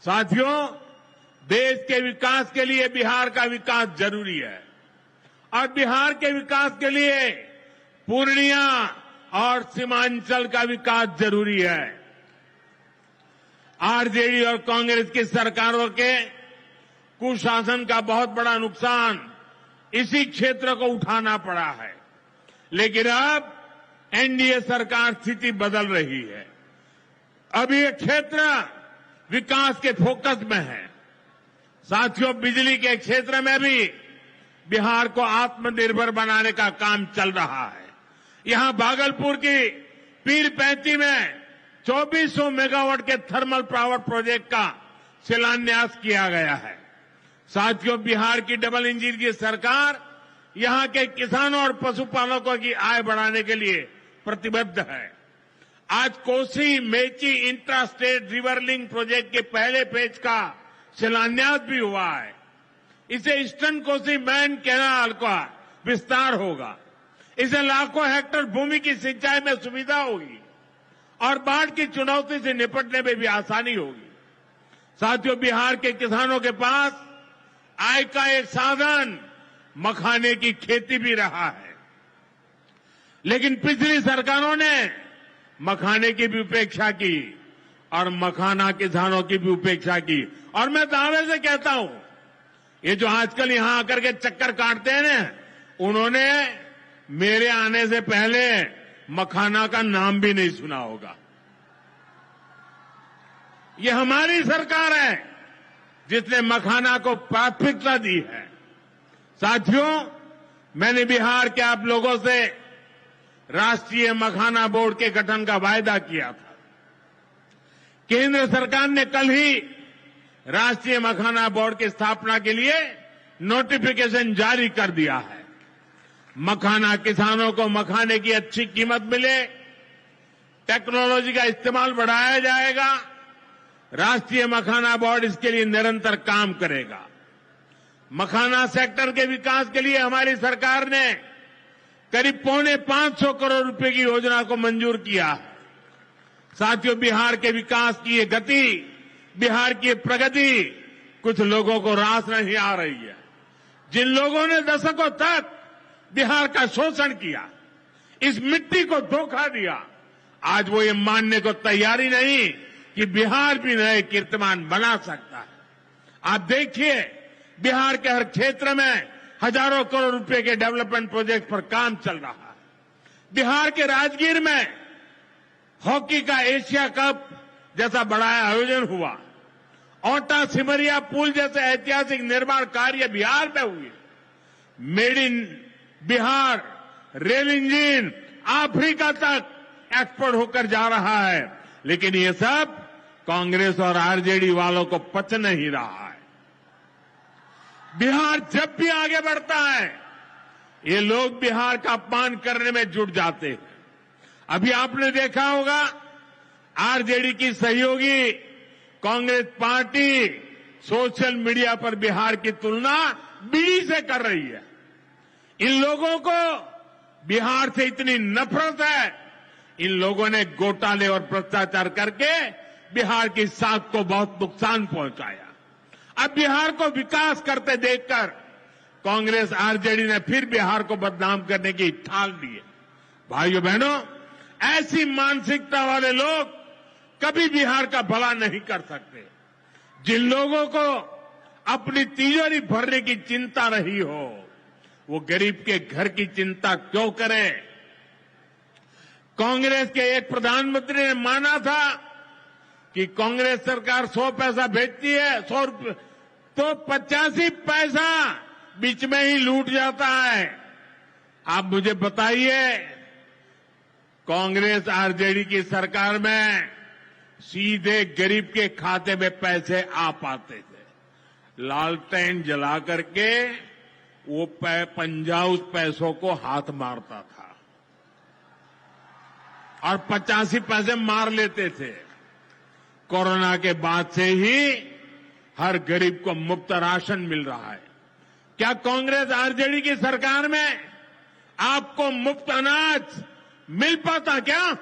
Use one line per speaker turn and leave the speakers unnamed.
साथियों, देश के विकास के लिए बिहार का विकास जरूरी है और बिहार के विकास के लिए पूर्णिया और सीमांचल का विकास जरूरी है। आरजेडी और कांग्रेस की सरकारों के कुशासन का बहुत बड़ा नुकसान इसी क्षेत्र को उठाना पड़ा है, लेकिन अब एनडीए सरकार स्थिति बदल रही है। अब ये क्षेत्र विकास के फोकस में है। साथियों, बिजली के क्षेत्र में भी बिहार को आत्मनिर्भर बनाने का काम चल रहा है। यहां भागलपुर की पीरपैंती में 2400 मेगावाट के थर्मल पावर प्रोजेक्ट का शिलान्यास किया गया है। साथियों, बिहार की डबल इंजन की सरकार यहां के किसानों और पशुपालकों की आय बढ़ाने के लिए प्रतिबद्ध है। आज Kosi Mechi intra state river link project के पहले फेज का शिलान्यास भी हुआ है। इसे ईस्टर्न कोसी मैन कैनाल का विस्तार होगा। इससे लाखों हेक्टेयर भूमि की सिंचाई में सुविधा होगी और बाढ़ की चुनौती से निपटने में भी आसानी होगी। साथियों, बिहार के किसानों के पास आय का एक साधन मखाने की खेती भी रहा है, लेकिन पिछली सरकारों ने मखाने की भी उपेक्षा की और मखाना किसानों की भी उपेक्षा की। और मैं दावे से कहता हूं, ये जो आजकल यहां आकर के चक्कर काटते हैं ना, उन्होंने मेरे आने से पहले मखाना का नाम भी नहीं सुना होगा। ये हमारी सरकार है जिसने मखाना को प्राथमिकता दी है। साथियों, मैंने बिहार के आप लोगों से राष्ट्रीय मखाना बोर्ड के गठन का वायदा किया था। केंद्र सरकार ने कल ही राष्ट्रीय मखाना बोर्ड की स्थापना के लिए नोटिफिकेशन जारी कर दिया है। मखाना किसानों को मखाने की अच्छी कीमत मिले, टेक्नोलॉजी का इस्तेमाल बढ़ाया जाएगा। राष्ट्रीय मखाना बोर्ड इसके लिए निरंतर काम करेगा। मखाना सेक्टर के विकास के लिए हमारी सरकार ने करीब 550 करोड़ रुपए की योजना को मंजूर किया है। साथियों, बिहार के विकास की ये गति, बिहार की प्रगति कुछ लोगों को रास नहीं आ रही है। जिन लोगों ने दशकों तक बिहार का शोषण किया, इस मिट्टी को धोखा दिया, आज वो ये मानने को तैयारी नहीं कि बिहार भी नए कीर्तिमान बना सकता है। आप देखिए, बिहार के हर क्षेत्र में हजारों करोड़ रुपए के डेवलपमेंट प्रोजेक्ट पर काम चल रहा है। बिहार के राजगीर में हॉकी का एशिया कप जैसा बड़ा आयोजन हुआ। ओटा सिमरिया पुल जैसे ऐतिहासिक निर्माण कार्य बिहार में हुए। Made in Bihar rail engine Africa तक एक्सपोर्ट होकर जा रहा है, लेकिन ये सब कांग्रेस और आरजेडी वालों को पच नहीं रहा है। बिहार जब भी आगे बढ़ता है, ये लोग बिहार का अपमान करने में जुट जाते हैं। अभी आपने देखा होगा, आरजेडी की सहयोगी कांग्रेस पार्टी सोशल मीडिया पर बिहार की तुलना बीड़ी से कर रही है। इन लोगों को बिहार से इतनी नफरत है, इन लोगों ने घोटाले और भ्रष्टाचार करके बिहार की साख को बहुत नुकसान पहुंचाया। अब बिहार को विकास करते देखकर कांग्रेस आरजेडी ने फिर बिहार को बदनाम करने की ठान ली है। भाइयों बहनों, ऐसी मानसिकता वाले लोग कभी बिहार का भला नहीं कर सकते। जिन लोगों को अपनी तिजोरी भरने की चिंता रही हो, वो गरीब के घर की चिंता क्यों करें? कांग्रेस के एक प्रधानमंत्री ने माना था कि कांग्रेस सरकार 100 पैसा भेजती है, 100 रुपये, तो 85 पैसा बीच में ही लूट जाता है। आप मुझे बताइए, कांग्रेस आरजेडी की सरकार में सीधे गरीब के खाते में पैसे आ पाते थे। लालटेन जला करके वो 50 पैसों को हाथ मारता था और 85 पैसे मार लेते थे। कोरोना के बाद से ही हर गरीब को मुफ्त राशन मिल रहा है। क्या कांग्रेस आरजेडी की सरकार में आपको मुफ्त अनाज मिल पाता क्या?